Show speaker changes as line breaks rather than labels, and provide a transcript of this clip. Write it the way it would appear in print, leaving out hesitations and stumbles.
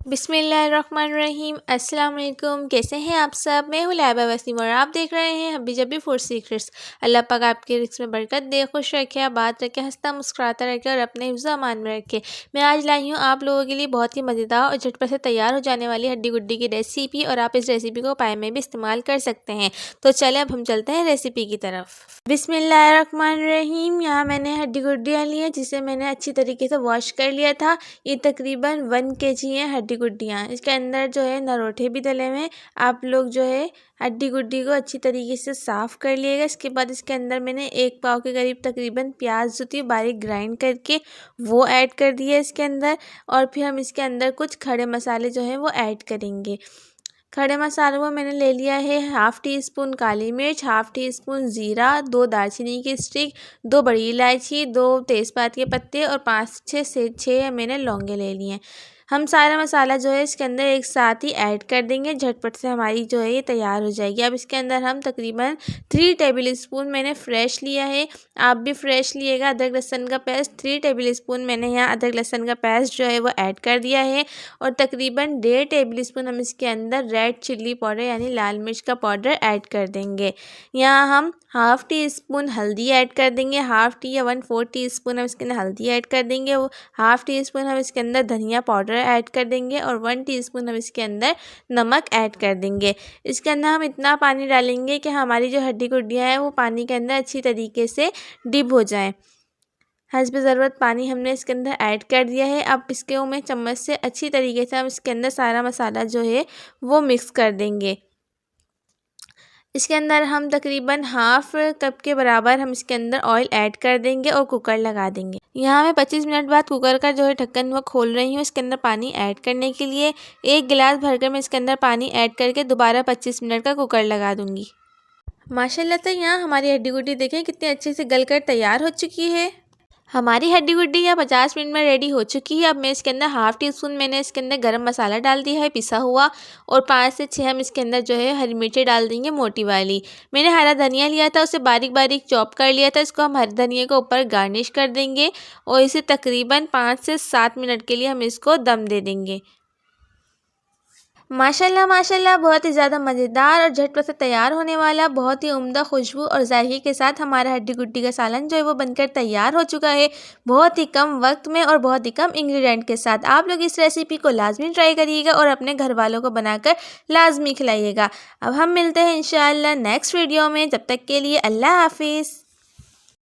बिस्मिल्लाहिर्रहमानिर्रहीम। अस्सलाम वालेकुम। कैसे हैं आप सब? मैं हूँ लाइबा वसीम और आप देख रहे हैं हबी जबी फूड सीक्रेट्स। अल्लाह पाक आपके रिस्क में बरकत दे, खुश रखे, आबाद रखे, हंसता मुस्कुराता रखे और अपने हिफ्ज़ अमान में रखे। मैं आज लाई हूँ आप लोगों के लिए बहुत ही मज़ेदार और झटपट से तैयार हो जाने वाली हड्डी गुड्डी की रेसिपी, और आप इस रेसिपी को पाए में भी इस्तेमाल कर सकते हैं। तो चले अब हम चलते हैं रेसिपी की तरफ। बिस्मिल्लाहिर्रहमानिर्रहीम। यहाँ मैंने हड्डी गुड्डियाँ ली हैं जिसे मैंने अच्छी तरीके से वॉश कर लिया था। ये तकरीबन 1 kg हैं हड्डी गुड्डियाँ। इसके अंदर जो है नरोठे भी डले हुए हैं। आप लोग जो है हड्डी गुड्डी को अच्छी तरीके से साफ़ कर लिएगा। इसके बाद इसके अंदर मैंने 1 पाव के करीब तकरीबन प्याज जो थी बारीक ग्राइंड करके वो ऐड कर दिया इसके अंदर। और फिर हम इसके अंदर कुछ खड़े मसाले जो हैं वो ऐड करेंगे। खड़े मसालों में मैंने ले लिया है 1/2 टीस्पून काली मिर्च, 1/2 टीस्पून ज़ीरा, 2 दालचीनी की स्टिक, 2 बड़ी इलायची, 2 तेज़पात के पत्ते और 5 से 6 मैंने लौंगे ले लिए हैं। हम सारा मसाला जो है इसके अंदर एक साथ ही ऐड कर देंगे। झटपट से हमारी जो है ये तैयार हो जाएगी। अब इसके अंदर हम तकरीबन 3 टेबल स्पून मैंने फ़्रेश लिया है। आप भी फ्रेश लिएगा। अदरक लहसुन का पेस्ट 3 टेबल स्पून मैंने यहाँ अदरक लहसुन का पेस्ट जो है वो ऐड कर दिया है। और तकरीबन 1.5 टेबल स्पून हम इसके अंदर रेड चिल्ली पाउडर यानी लाल मिर्च का पाउडर ऐड कर देंगे। यहाँ हम 1/2 टीस्पून हल्दी ऐड कर देंगे। 1/2 टी या 1/4 टीस्पून हम इसके अंदर हल्दी ऐड कर देंगे। वो 1/2 टीस्पून हम इसके अंदर धनिया पाउडर ऐड कर देंगे और 1 टीस्पून हम इसके अंदर नमक ऐड कर देंगे। इसके अंदर हम इतना पानी डालेंगे कि हमारी जो हड्डी गुड्डियाँ हैं वो पानी के अंदर अच्छी तरीके से डिप हो जाएं। हस्ब ज़रूरत पानी हमने इसके अंदर ऐड कर दिया है। अब इसके में चम्मच से अच्छी तरीके से हम इसके अंदर सारा मसाला जो है वो मिक्स कर देंगे। इसके अंदर हम तकरीबन 1/2 कप के बराबर हम इसके अंदर ऑयल ऐड कर देंगे और कुकर लगा देंगे। यहाँ मैं 25 मिनट बाद कुकर का जो है ढक्कन वो खोल रही हूँ इसके अंदर पानी ऐड करने के लिए। 1 गिलास भरकर मैं इसके अंदर पानी ऐड करके दोबारा 25 मिनट का कुकर लगा दूँगी। माशाल्लाह से यहाँ हमारी हड्डी गुड्डी देखें कितनी अच्छे से गलकर तैयार हो चुकी है। हमारी हड्डी गुड्डी यहाँ 50 मिनट में रेडी हो चुकी है। अब मैं इसके अंदर 1/2 टीस्पून मैंने इसके अंदर गरम मसाला डाल दिया है पिसा हुआ, और 5 से 6 हम इसके अंदर जो है हरी मिर्चें डाल देंगे मोटी वाली। मैंने हरा धनिया लिया था, उसे बारीक बारीक चॉप कर लिया था। इसको हम हरे धनिया को ऊपर गार्निश कर देंगे और इसे तकरीबन 5 से 7 मिनट के लिए हम इसको दम दे देंगे। माशाल्लाह माशाल्लाह बहुत ही ज़्यादा मज़ेदार और झटपट से तैयार होने वाला, बहुत ही उम्दा खुशबू और जायके के साथ हमारा हड्डी गुड्डी का सालन जो है वो बनकर तैयार हो चुका है। बहुत ही कम वक्त में और बहुत ही कम इंग्रेडिएंट के साथ। आप लोग इस रेसिपी को लाजमी ट्राई करिएगा और अपने घर वालों को बनाकर लाजमी खिलाइएगा। अब हम मिलते हैं इंशाअल्लाह नेक्स्ट वीडियो में। जब तक के लिए अल्लाह हाफिज़।